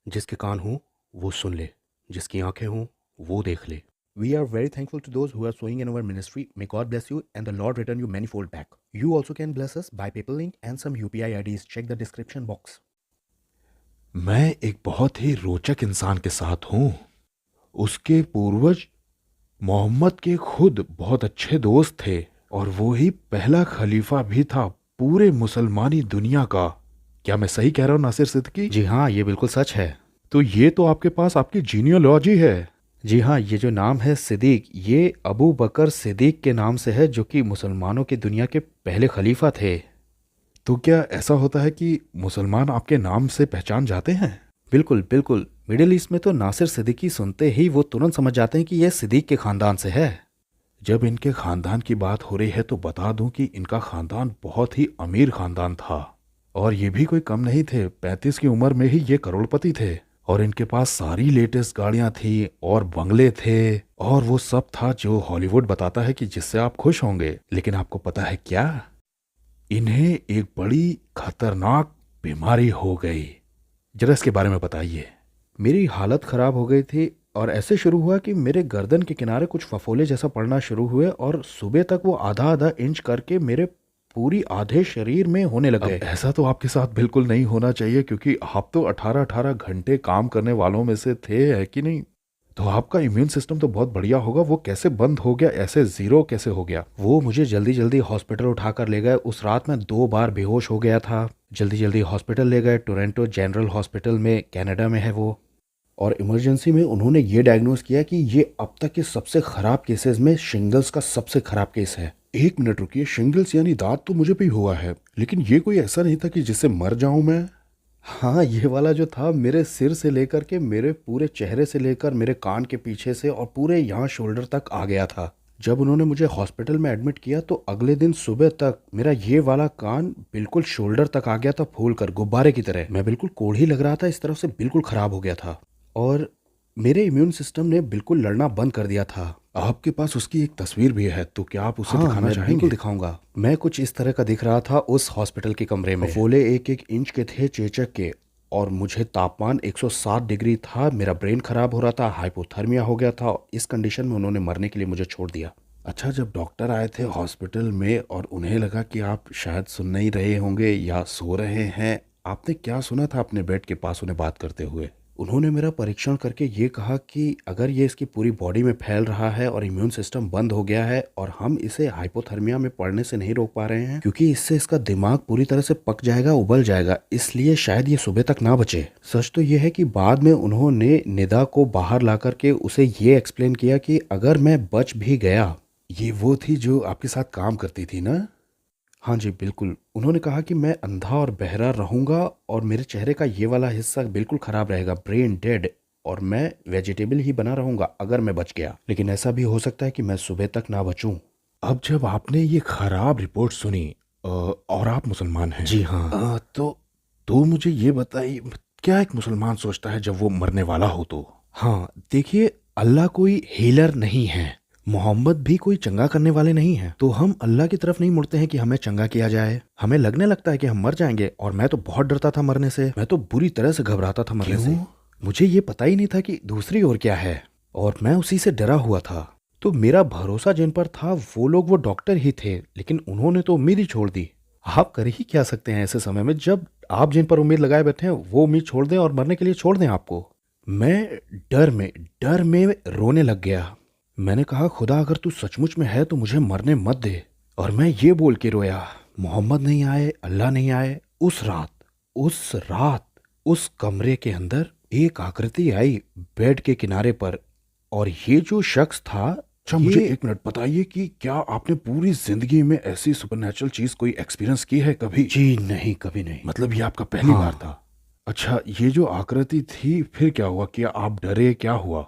जिसके कान हों वो सुन ले, जिसकी आंखें हों वो देख ले। We are very thankful to those who are sowing in our ministry. May God bless you and the Lord return you manifold back. You also can bless us by PayPal link and some UPI IDs. Check the description box. मैं एक बहुत ही रोचक इंसान के साथ हूँ। उसके पूर्वज मोहम्मद के खुद बहुत अच्छे दोस्त थे और वो ही पहला खलीफा भी था पूरे मुसलमानी दुनिया का। क्या मैं सही कह रहा हूँ नासिर सिद्दीकी? जी हाँ, ये बिल्कुल सच है। तो ये तो आपके पास आपकी जीनियोलॉजी है। जी हाँ, ये जो नाम है सिद्दीक, ये अबू बकर सिद्दीक के नाम से है, जो कि मुसलमानों की दुनिया के पहले खलीफा थे। तो क्या ऐसा होता है कि मुसलमान आपके नाम से पहचान जाते हैं? बिल्कुल बिल्कुल, मिडिल ईस्ट में तो नासिर सिद्दीकी सुनते ही वो तुरंत समझ जाते हैं कि यह सिद्दीक के खानदान से है। जब इनके खानदान की बात हो रही है तो बता दूं कि इनका खानदान बहुत ही अमीर खानदान था और ये भी कोई कम नहीं थे। 35 की उम्र में ही ये करोड़पति थे और इनके पास सारी लेटेस्ट गाड़ियां थी और बंगले थे और वो सब था जो हॉलीवुड बताता है कि जिससे आप खुश होंगे। लेकिन आपको पता है क्या? इन्हें एक बड़ी खतरनाक बीमारी हो गई। जरा इसके बारे में बताइए। मेरी हालत ख़राब हो गई थी और ऐसे शुरू हुआ कि मेरे गर्दन के किनारे कुछ फफोले जैसा पड़ना शुरू हुए और सुबह तक वो आधा आधा इंच करके मेरे पूरी आधे शरीर में होने लग अब गए। ऐसा तो आपके साथ बिल्कुल नहीं होना चाहिए क्योंकि आप तो 18-18 घंटे काम करने वालों में से थे, है कि नहीं? तो आपका इम्यून सिस्टम तो बहुत बढ़िया होगा। वो कैसे बंद हो गया? ऐसे जीरो कैसे हो गया? वो मुझे जल्दी जल्दी हॉस्पिटल उठाकर ले गए। उस रात मैं 2 बार बेहोश हो गया था। जल्दी जल्दी हॉस्पिटल ले गए, टोरंटो जनरल हॉस्पिटल में, कनाडा में है वो। और इमरजेंसी में उन्होंने ये डायग्नोस किया कि ये अब तक के सबसे ख़राब केसेस में शिंगल्स का सबसे ख़राब केस है। 1 मिनट रुकिए, शिंगल्स यानी दांत तो मुझे भी हुआ है, लेकिन ये कोई ऐसा नहीं था कि जिससे मर जाऊं मैं। हाँ, ये वाला जो था मेरे सिर से लेकर के मेरे पूरे चेहरे से लेकर मेरे कान के पीछे से और पूरे यहाँ शोल्डर तक आ गया था। जब उन्होंने मुझे हॉस्पिटल में एडमिट किया तो अगले दिन सुबह तक मेरा ये वाला कान बिल्कुल शोल्डर तक आ गया था, फूल कर गुब्बारे की तरह। मैं बिल्कुल कोढ़ी लग रहा था, इस तरफ से बिल्कुल ख़राब हो गया था और मेरे इम्यून सिस्टम ने बिल्कुल लड़ना बंद कर दिया था। आपके पास उसकी एक तस्वीर भी है, तो क्या आप उसे हाँ, दिखाना मैं चाहेंगे? बिल्कुल दिखाऊंगा। मैं कुछ इस तरह का दिख रहा था उस हॉस्पिटल के कमरे में। फफोले 1-1 इंच के थे, चेचक के, और मुझे तापमान 107 डिग्री था। मेरा ब्रेन खराब हो रहा था, हाइपोथर्मिया हो गया था। इस कंडीशन में उन्होंने मरने के लिए मुझे छोड़ दिया। अच्छा, जब डॉक्टर आए थे हॉस्पिटल में और उन्हें लगा कि आप शायद सुन नहीं रहे होंगे या सो रहे हैं, आपने क्या सुना था अपने बेड के पास उन्हें बात करते हुए? उन्होंने मेरा परीक्षण करके ये कहा कि अगर ये इसकी पूरी बॉडी में फैल रहा है और इम्यून सिस्टम बंद हो गया है और हम इसे हाइपोथर्मिया में पड़ने से नहीं रोक पा रहे हैं, क्योंकि इससे इसका दिमाग पूरी तरह से पक जाएगा, उबल जाएगा, इसलिए शायद ये सुबह तक ना बचे। सच तो ये है कि बाद में उन्होंने निदा को बाहर ला करके उसे ये एक्सप्लेन किया कि अगर मैं बच भी गया। ये वो थी जो आपके साथ काम करती थी ना? हाँ जी, बिल्कुल। उन्होंने कहा कि मैं अंधा और बहरा रहूँगा और मेरे चेहरे का ये वाला हिस्सा बिल्कुल ख़राब रहेगा, ब्रेन डेड, और मैं वेजिटेबल ही बना रहूँगा अगर मैं बच गया। लेकिन ऐसा भी हो सकता है कि मैं सुबह तक ना बचूँ। अब जब आपने ये खराब रिपोर्ट सुनी और आप मुसलमान हैं, जी हाँ। तो मुझे ये बताइए, क्या एक मुसलमान सोचता है जब वो मरने वाला हो तो? हाँ, देखिए, अल्लाह कोई हीलर नहीं है, मोहम्मद भी कोई चंगा करने वाले नहीं हैं। तो हम अल्लाह की तरफ नहीं मुड़ते हैं कि हमें चंगा किया जाए। हमें लगने लगता है कि हम मर जाएंगे, और मैं तो बहुत डरता था मरने से। मैं तो बुरी तरह से घबराता था मरने से। क्यों? मुझे ये पता ही नहीं था कि दूसरी ओर क्या है, और मैं उसी से डरा हुआ था। तो मेरा भरोसा जिन पर था वो लोग, वो डॉक्टर ही थे, लेकिन उन्होंने तो उम्मीद ही छोड़ दी। आप कर ही क्या सकते हैं ऐसे समय में, जब आप जिन पर उम्मीद लगाए बैठे हैं वो उम्मीद छोड़ दें और मरने के लिए छोड़ दें आपको। मैं डर में रोने लग गया। मैंने कहा, खुदा अगर तू सचमुच में है तो मुझे मरने मत दे। और मैं ये बोल के रोया, मोहम्मद नहीं आए, अल्लाह नहीं आए। उस रात उस कमरे के अंदर एक आकृति आई बेड के किनारे पर, और ये जो शख्स था, अच्छा, मुझे ये 1 मिनट बताइए कि क्या आपने पूरी जिंदगी में ऐसी सुपरनैचुरल चीज कोई एक्सपीरियंस की है कभी? जी नहीं, कभी नहीं। मतलब ये आपका पहली बार हाँ। था? अच्छा, ये जो आकृति थी फिर क्या हुआ? क्या आप डरे? क्या हुआ?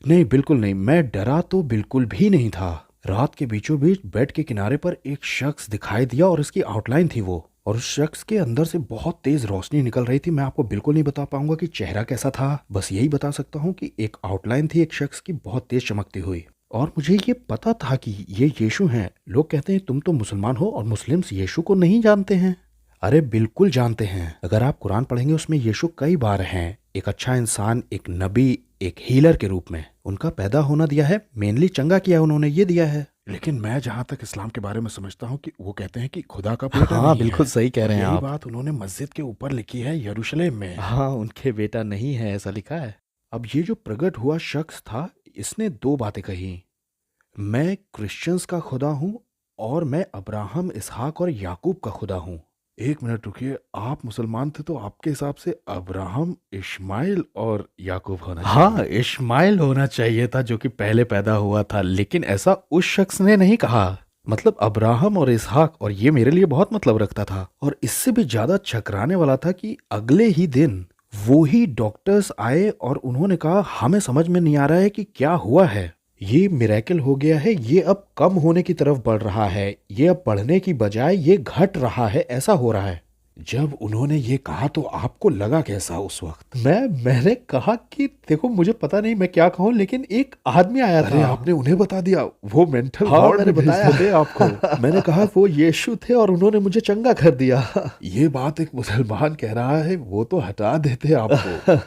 नहीं, बिल्कुल नहीं, मैं डरा तो बिल्कुल भी नहीं था। रात के बीचों बीच बेड के किनारे पर एक शख्स दिखाई दिया और उसकी आउटलाइन थी वो, और उस शख्स के अंदर से बहुत तेज रोशनी निकल रही थी। मैं आपको बिल्कुल नहीं बता पाऊंगा कि चेहरा कैसा था, बस यही बता सकता हूँ कि एक आउटलाइन थी एक शख्स की, बहुत तेज चमकती हुई। और मुझे ये पता था कि ये यीशु हैं। लोग कहते हैं तुम तो मुसलमान हो और मुस्लिम्स यीशु को नहीं जानते हैं। अरे बिल्कुल जानते हैं। अगर आप कुरान पढ़ेंगे उसमें यीशु कई बार हैं एक अच्छा इंसान, एक नबी, एक हीलर के रूप में। उनका पैदा होना दिया है, मेनली चंगा किया उन्होंने, ये दिया है। लेकिन मैं जहां तक इस्लाम के बारे में समझता हूँ कि वो कहते हैं कि खुदा का बेटा हाँ नहीं बिल्कुल है। सही कह रहे हैं यही आप। बात उन्होंने मस्जिद के ऊपर लिखी है यरूशलेम में। हाँ उनके बेटा नहीं है ऐसा लिखा है। अब ये जो प्रकट हुआ शख्स था, इसने दो बातें कही। मैं क्रिश्चियंस का खुदा हूँ और मैं अब्राहम, इसहाक और याकूब का खुदा हूँ। एक मिनट रुकिए, आप मुसलमान थे तो आपके हिसाब से अब्राहम, इश्माइल और याकूब होना हाँ चाहिए। इश्माइल होना चाहिए था जो कि पहले पैदा हुआ था, लेकिन ऐसा उस शख्स ने नहीं कहा। मतलब अब्राहम और इसहाक, और ये मेरे लिए बहुत मतलब रखता था। और इससे भी ज्यादा चकराने वाला था कि अगले ही दिन वो ही डॉक्टर्स आए और उन्होंने कहा हमें समझ में नहीं आ रहा है कि क्या हुआ है, ये मिरेकल हो गया है, ये अब कम होने की तरफ बढ़ रहा है, ये अब बढ़ने की बजाय ये घट रहा है, ऐसा हो रहा है। जब उन्होंने ये कहा तो आपको लगा कैसा उस वक्त? मैंने कहा कि देखो मुझे पता नहीं मैं क्या कहूँ, लेकिन एक आदमी आया अरे था। आपने उन्हें बता दिया? वो मेंटल हाँ वार्ड मैंने में भेज बताया देते आपको। मैंने कहा वो यीशु थे और उन्होंने मुझे चंगा कर दिया। ये बात एक मुसलमान कह रहा है, वो तो हटा देते आपको।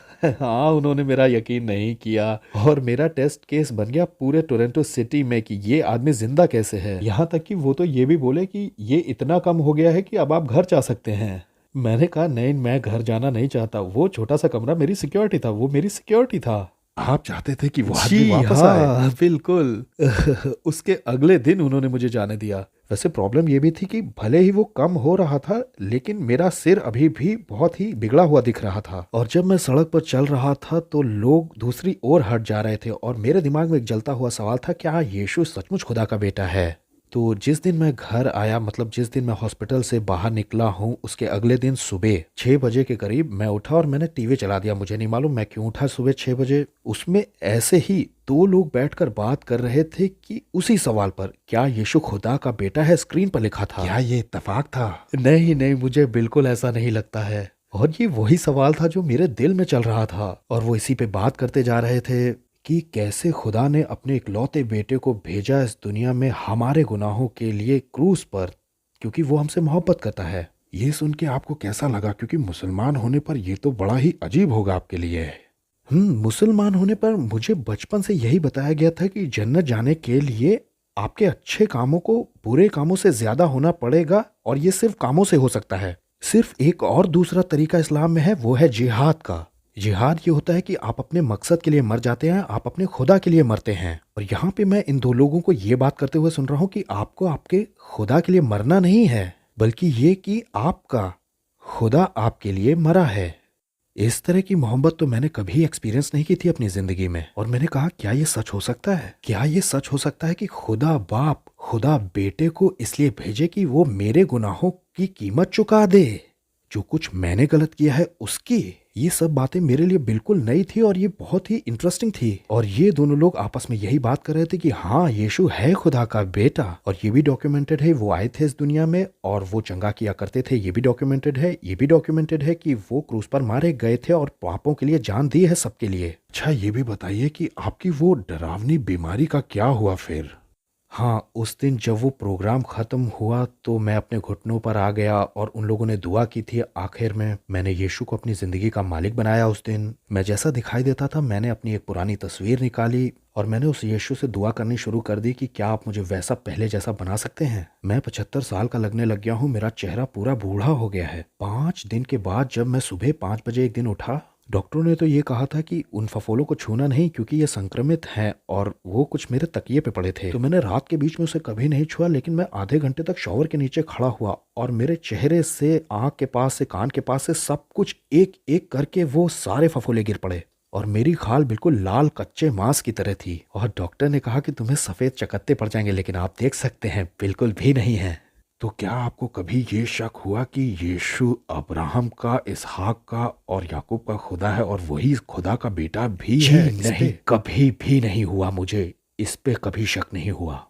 हाँ उन्होंने मेरा यकीन नहीं किया और मेरा टेस्ट केस बन गया पूरे टोरंटो सिटी में कि ये आदमी जिंदा कैसे है। यहाँ तक कि वो तो ये भी बोले कि ये इतना कम हो गया है कि अब आप घर जा सकते हैं। मैंने कहा नहीं मैं घर जाना नहीं चाहता, वो छोटा सा कमरा मेरी सिक्योरिटी था, वो मेरी सिक्योरिटी था। आप चाहते थे कि वो आदमी जी वापस आए? हाँ बिल्कुल। उसके अगले दिन उन्होंने मुझे जाने दिया। वैसे प्रॉब्लम ये भी थी कि भले ही वो कम हो रहा था, लेकिन मेरा सिर अभी भी बहुत ही बिगड़ा हुआ दिख रहा था। और जब मैं सड़क पर चल रहा था तो लोग दूसरी ओर हट जा रहे थे और मेरे दिमाग में एक जलता हुआ सवाल था, क्या यीशु सचमुच खुदा का बेटा है? तो जिस दिन मैं घर आया, मतलब जिस दिन मैं हॉस्पिटल से बाहर निकला हूँ, उसके अगले दिन सुबह 6 बजे के करीब मैं उठा और मैंने टीवी चला दिया। मुझे नहीं मालूम मैं क्यों उठा सुबह 6 बजे। उसमें ऐसे ही दो लोग बैठकर बात कर रहे थे कि उसी सवाल पर, क्या यीशु खुदा का बेटा है, स्क्रीन पर लिखा था। क्या ये इत्तेफाक था? नहीं नहीं, मुझे बिल्कुल ऐसा नहीं लगता है। और ये वही सवाल था जो मेरे दिल में चल रहा था और वो इसी पे बात करते जा रहे थे कि कैसे खुदा ने अपने इकलौते बेटे को भेजा इस दुनिया में हमारे गुनाहों के लिए क्रूस पर, क्योंकि वो हमसे मोहब्बत करता है। ये सुन के आपको कैसा लगा? क्योंकि मुसलमान होने पर ये तो बड़ा ही अजीब होगा आपके लिए। मुसलमान होने पर मुझे बचपन से यही बताया गया था कि जन्नत जाने के लिए आपके अच्छे कामों को बुरे कामों से ज्यादा होना पड़ेगा और ये सिर्फ कामों से हो सकता है। सिर्फ एक और दूसरा तरीका इस्लाम में है, वो है जिहाद का। जिहाद ये होता है कि आप अपने मकसद के लिए मर जाते हैं, आप अपने खुदा के लिए मरते हैं। और यहाँ पे मैं इन दो लोगों को ये बात करते हुए सुन रहा हूँ कि आपको आपके खुदा के लिए मरना नहीं है, बल्कि ये कि आपका खुदा आपके लिए मरा है। इस तरह की मोहब्बत तो मैंने कभी एक्सपीरियंस नहीं की थी अपनी जिंदगी में। और मैंने कहा क्या ये सच हो सकता है? क्या ये सच हो सकता है कि खुदा बाप खुदा बेटे को इसलिए भेजे कि वो मेरे गुनाहों की कीमत चुका दे, जो कुछ मैंने गलत किया है उसकी? ये सब बातें मेरे लिए बिल्कुल नई थी और ये बहुत ही इंटरेस्टिंग थी। और ये दोनों लोग आपस में यही बात कर रहे थे कि हाँ यीशु है खुदा का बेटा, और ये भी डॉक्यूमेंटेड है वो आए थे इस दुनिया में और वो चंगा किया करते थे, ये भी डॉक्यूमेंटेड है। ये भी डॉक्यूमेंटेड है कि वो क्रूस पर मारे गए थे और पापों के लिए जान दी है सबके लिए। अच्छा ये भी बताइए कि आपकी वो डरावनी बीमारी का क्या हुआ फिर? हाँ उस दिन जब वो प्रोग्राम खत्म हुआ तो मैं अपने घुटनों पर आ गया और उन लोगों ने दुआ की थी। आखिर में मैंने यीशु को अपनी ज़िंदगी का मालिक बनाया। उस दिन मैं जैसा दिखाई देता था, मैंने अपनी एक पुरानी तस्वीर निकाली और मैंने उस यीशु से दुआ करनी शुरू कर दी कि क्या आप मुझे वैसा पहले जैसा बना सकते हैं। मैं 75 साल का लगने लग गया हूँ, मेरा चेहरा पूरा बूढ़ा हो गया है। 5 दिन के बाद जब मैं सुबह 5 बजे एक दिन उठा, डॉक्टरों ने तो ये कहा था कि उन फफोलों को छूना नहीं क्योंकि ये संक्रमित हैं, और वो कुछ मेरे तकिए पे पड़े थे। तो मैंने रात के बीच में उसे कभी नहीं छुआ, लेकिन मैं आधे घंटे तक शॉवर के नीचे खड़ा हुआ और मेरे चेहरे से, आंख के पास से, कान के पास से सब कुछ एक एक करके वो सारे फफोले गिर पड़े और मेरी खाल बिल्कुल लाल कच्चे मांस की तरह थी। और डॉक्टर ने कहा कि तुम्हें सफ़ेद चकत्ते पड़ जाएंगे, लेकिन आप देख सकते हैं बिल्कुल भी नहीं है। तो क्या आपको कभी ये शक हुआ कि यीशु अब्राहम का, इसहाक का और याकूब का खुदा है और वही खुदा का बेटा भी जी है? नहीं, कभी भी नहीं हुआ, मुझे इस पे कभी शक नहीं हुआ।